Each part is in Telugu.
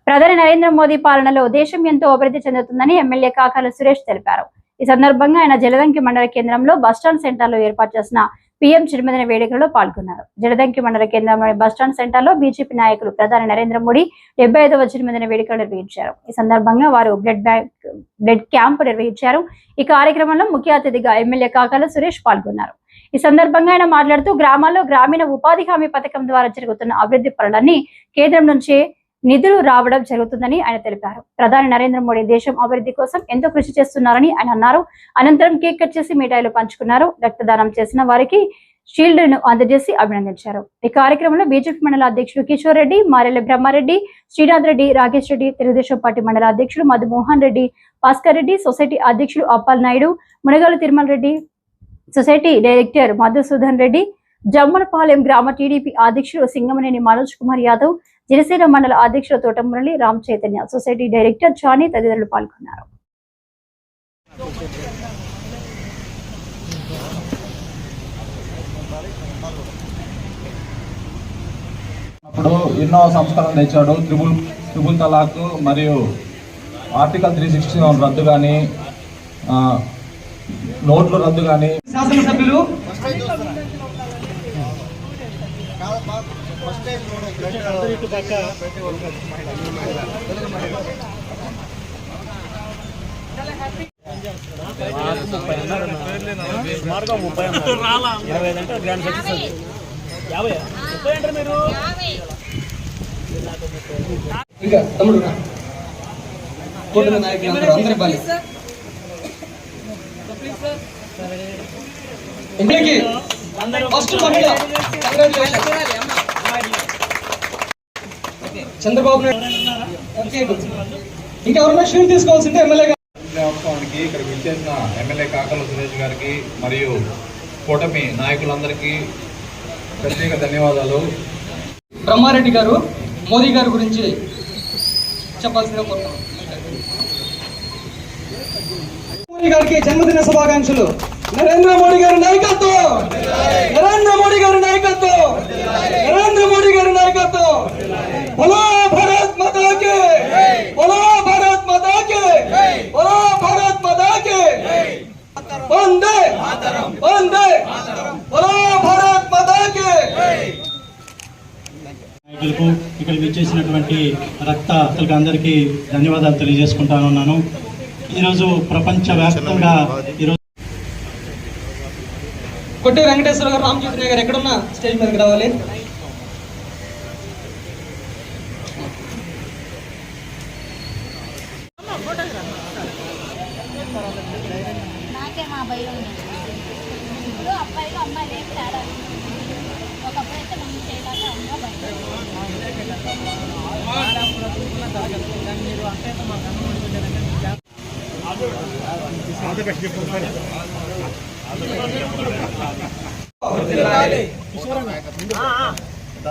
ప్రధాని నరేంద్ర మోదీ పాలనలో దేశం ఎంతో అభివృద్ధి చెందుతుందని ఎమ్మెల్యే కాకాల సురేష్ తెలిపారు. ఈ సందర్భంగా ఆయన జలదంకి మండల కేంద్రంలో బస్టాండ్ సెంటర్లో ఏర్పాటు చేసిన పీఎం జన్మదిన వేడుకల్లో పాల్గొన్నారు. జలదంకి మండల కేంద్రంలోని బస్టాండ్ సెంటర్లో బీజేపీ నాయకులు ప్రధాని నరేంద్ర మోడీ 75వ జన్మదిన వేడుకలు నిర్వహించారు. ఈ సందర్భంగా వారు బ్లడ్ క్యాంప్ నిర్వహించారు. ఈ కార్యక్రమంలో ముఖ్య అతిథిగా ఎమ్మెల్యే కాకాల సురేష్ పాల్గొన్నారు. ఈ సందర్భంగా ఆయన మాట్లాడుతూ గ్రామాల్లో గ్రామీణ ఉపాధి హామీ పథకం ద్వారా జరుగుతున్న అభివృద్ధి పనులన్నీ కేంద్రం నుంచే నిధులు రావడం జరుగుతుందని ఆయన తెలిపారు. ప్రధాని నరేంద్ర మోడీ దేశం అభివృద్ధి కోసం ఎంతో కృషి చేస్తున్నారని ఆయన అన్నారు. అనంతరం కేక్ కట్ చేసి మిఠాయిలు పంచుకున్నారు. రక్తదానం చేసిన వారికి షీల్డ్ ను అందజేసి అభినందించారు. ఈ కార్యక్రమంలో బీజేపీ మండల అధ్యక్షుడు కిషోర్ రెడ్డి, మారెల్ల బ్రహ్మారెడ్డి, శ్రీనాథ్ రెడ్డి, రాకేష్ రెడ్డి, తెలుగుదేశం పార్టీ మండల అధ్యక్షుడు మధుమోహన్ రెడ్డి, భాస్కర్ రెడ్డి, సొసైటీ అధ్యక్షుడు అప్పాల్ నాయుడు, మునగాలు తిరుమల రెడ్డి, సొసైటీ డైరెక్టర్ మధుసూదన్ రెడ్డి, జమ్మలపాలెం గ్రామ టీడీపీ అధ్యక్షుడు సింగమనేని మనోజ్ కుమార్ యాదవ్, జనసేన మండల అధ్యక్షుడు తోటమురళి, రామ్ చైతన్య, సొసైటీ డైరెక్టర్ చాని తదితరులు పాల్గొన్నారు. అప్పుడు ఎన్నో సంస్కరణలు తెచ్చాడు. త్రిబుల్ తలాక్ మరియు ఆర్టికల్ 361 రద్దు కానీ, నోట్లు రద్దు కానీ, శాసనసభ్యులు ఇంకా తమ్ముడు అందరి బాలి ఫస్ట్ మహిళ చంద్రబాబు నాయుడు. ఇంకెవరైనా షీల్డ్ తీసుకోవాల్సిందే ఎమ్మెల్యే జ్ఞాపకానికి ఇక్కడికి విచ్చేసిన ఎమ్మెల్యే కాకాల సురేష్ గారికి మరియు కూటమి నాయకులందరికీ ప్రత్యేక ధన్యవాదాలు. బ్రహ్మారెడ్డి గారు మోదీ గారి గురించి చెప్పాల్సిందిగా కోరుతాం. మోదీ గారికి జన్మదిన శుభాకాంక్షలు. నరేంద్ర మోడీ గారి నాయకత్వం, నరేంద్ర మోడీ గారి నాయకత్వం, నరేంద్ర మోడీ గారి నాయకత్వం. బోలో భారత్ మాతా కి, బోలో భారత్ మాతా కి, బోలో భారత్ మాతా కి. వందే వందే బోలో భారత్ మాతా కి. నాయకులకు ఇక్కడ విచ్చేసినటువంటి రక్తదాతలకు అందరికీ ధన్యవాదాలు తెలియజేసుకుంటానున్నాను. ఈరోజు ప్రపంచవ్యాప్తంగా ఈరోజు కొట్టి వెంకటేశ్వర గారు, రామ్ చైతన్య గారు ఎక్కడున్నా స్టేజ్ మీదకి రావాలి.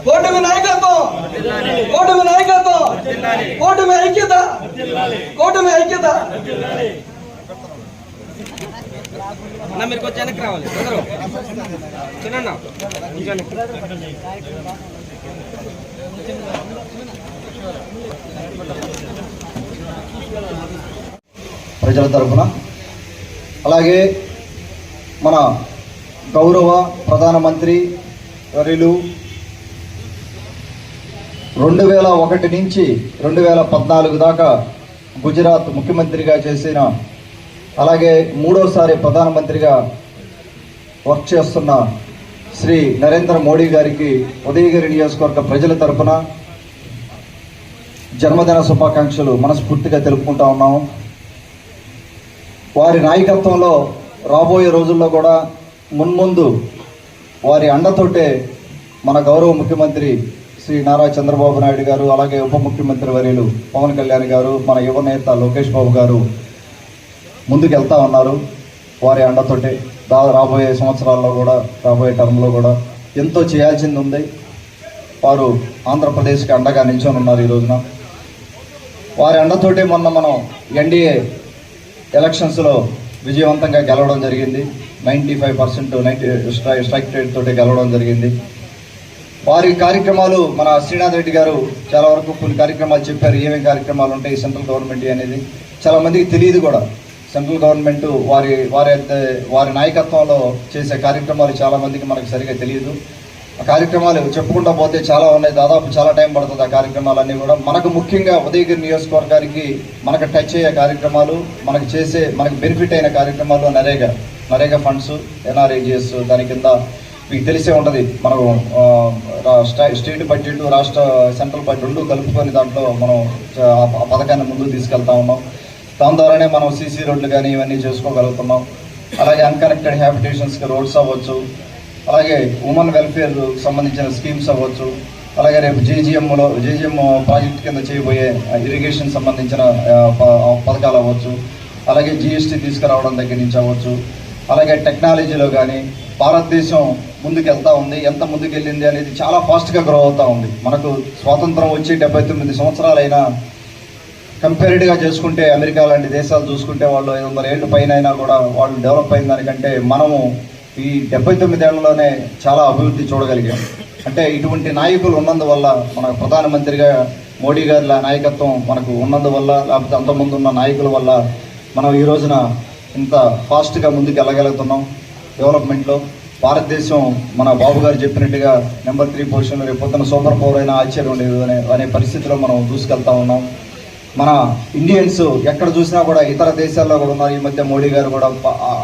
కూటమి నాయకత్వం, కూటమి నాయకత్వం, కూటమి ఐక్యత, కూటమి ఐక్యత. అన్న మీరు కొంచెం వెనక్కి రావాలి. చిన్న ప్రజల తరఫున, అలాగే మన గౌరవ ప్రధానమంత్రి వర్యులు 2001 నుంచి 2014 దాకా గుజరాత్ ముఖ్యమంత్రిగా చేసిన, అలాగే మూడోసారి ప్రధానమంత్రిగా వర్క్ చేస్తున్న శ్రీ నరేంద్ర మోడీ గారికి ఉదయగిరి నియోజకవర్గ ప్రజల తరఫున జన్మదిన శుభాకాంక్షలు మనస్ఫూర్తిగా తెలుపుకుంటా ఉన్నాము. వారి నాయకత్వంలో రాబోయే రోజుల్లో కూడా మున్ముందు వారి అండతోటే మన గౌరవ ముఖ్యమంత్రి శ్రీ నారా చంద్రబాబు నాయుడు గారు, అలాగే ఉప ముఖ్యమంత్రి వర్యులు పవన్ కళ్యాణ్ గారు, మన యువనేత లోకేష్ బాబు గారు ముందుకెళ్తా ఉన్నారు. వారి అండతోటే రాబోయే సంవత్సరాల్లో కూడా, రాబోయే టర్మ్లో కూడా ఎంతో చేయాల్సింది ఉంది. వారు ఆంధ్రప్రదేశ్కి అండగా నిల్చొని ఉన్నారు. ఈ రోజున వారి అండతోటే మొన్న మనం ఎన్డీఏ ఎలక్షన్స్లో విజయవంతంగా గెలవడం జరిగింది. 95% స్ట్రైక్ రేట్ తోటి గెలవడం జరిగింది. వారి కార్యక్రమాలు మన శ్రీనాథ్ రెడ్డి గారు చాలా వరకు కొన్ని కార్యక్రమాలు చెప్పారు, ఏమేమి కార్యక్రమాలు ఉంటాయి సెంట్రల్ గవర్నమెంట్ అనేది చాలా మందికి తెలియదు కూడా. సెంట్రల్ గవర్నమెంట్ వారి నాయకత్వంలో చేసే కార్యక్రమాలు చాలా మందికి మనకు సరిగా తెలియదు. ఆ కార్యక్రమాలు చెప్పుకుంటా పోతే చాలా ఉన్నాయి, దాదాపు చాలా టైం పడుతుంది ఆ కార్యక్రమాలన్నీ కూడా. మనకు ముఖ్యంగా ఉదయగిరి నియోజకవర్గానికి మనకు టచ్ అయ్యే కార్యక్రమాలు, మనకు బెనిఫిట్ అయిన కార్యక్రమాలు నరేగా ఫండ్స్, NREGS దాని కింద మీకు తెలిసే ఉంటుంది. మనం స్టేట్ బడ్జెట్, రాష్ట్ర సెంట్రల్ బడ్జెట్ రెండు కలుపుకొని దాంట్లో మనం ఆ పథకాన్ని ముందుకు తీసుకెళ్తా ఉన్నాం. దాని ద్వారానే మనం CC రోడ్లు కానీ ఇవన్నీ చేసుకోగలుగుతున్నాం. అలాగే అన్కనెక్టెడ్ హ్యాబిటేషన్స్కి రోడ్స్ అవ్వచ్చు, అలాగే ఉమెన్ వెల్ఫేర్ సంబంధించిన స్కీమ్స్ అవ్వచ్చు, అలాగే రేపు JGM ప్రాజెక్ట్ కింద చేయబోయే ఇరిగేషన్ సంబంధించిన పథకాలు అవ్వచ్చు, అలాగే GST తీసుకురావడం దగ్గర నుంచి అవ్వచ్చు, అలాగే టెక్నాలజీలో కానీ భారతదేశం ముందుకెళ్తా ఉంది. ఎంత ముందుకెళ్ళింది అనేది చాలా ఫాస్ట్గా గ్రో అవుతూ ఉంది. మనకు స్వాతంత్రం వచ్చి 79 సంవత్సరాలైనా కంపేరిటివ్గా చేసుకుంటే అమెరికా లాంటి దేశాలు చూసుకుంటే వాళ్ళు 500 ఏళ్ళు పైన అయినా కూడా వాళ్ళు డెవలప్ అయిన దానికంటే మనము ఈ 79 ఏళ్లలోనే చాలా అభివృద్ధి చూడగలిగాం. అంటే ఇటువంటి నాయకులు ఉన్నందువల్ల, మన ప్రధానమంత్రిగా మోడీ గారి నాయకత్వం మనకు ఉన్నందువల్ల, లేకపోతే అంతకుముందు ఉన్న నాయకుల వల్ల మనం ఈ రోజున ఇంత ఫాస్ట్గా ముందుకు వెళ్ళగలుగుతున్నాం డెవలప్మెంట్లో. భారతదేశం మన బాబు గారు చెప్పినట్టుగా నెంబర్ 3 పొజిషన్లో రేపు పొద్దున సూపర్ పవర్ అయినా ఆశ్చర్యం లేదు అనే పరిస్థితిలో మనం దూసుకెళ్తా ఉన్నాం. మన ఇండియన్స్ ఎక్కడ చూసినా కూడా ఇతర దేశాల్లో కూడా ఉన్నారు. ఈ మధ్య మోడీ గారు కూడా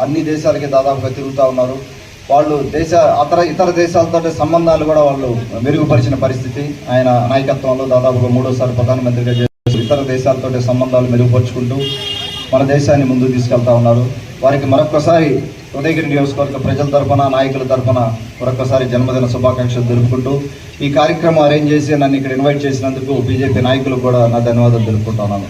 అన్ని దేశాలకి దాదాపుగా తిరుగుతూ ఉన్నారు. వాళ్ళు ఇతర దేశాలతో సంబంధాలు కూడా వాళ్ళు మెరుగుపరిచిన పరిస్థితి ఆయన నాయకత్వంలో. దాదాపుగా 3వ ప్రధానమంత్రిగా చేస్తూ ఇతర దేశాలతో సంబంధాలు మెరుగుపరుచుకుంటూ మన దేశాన్ని ముందుకు తీసుకెళ్తా ఉన్నారు. వారికి మరొక్కసారి ఉదయగిరి నియోజకవర్గ ప్రజల తరఫున, నాయకుల తరఫున మరొకసారి జన్మదిన శుభాకాంక్షలు తెలుపుకుంటూ ఈ కార్యక్రమం అరేంజ్ చేసి నన్ను ఇక్కడ ఇన్వైట్ చేసినందుకు బీజేపీ నాయకులకు కూడా నా ధన్యవాదాలు తెలుపుకుంటున్నాను.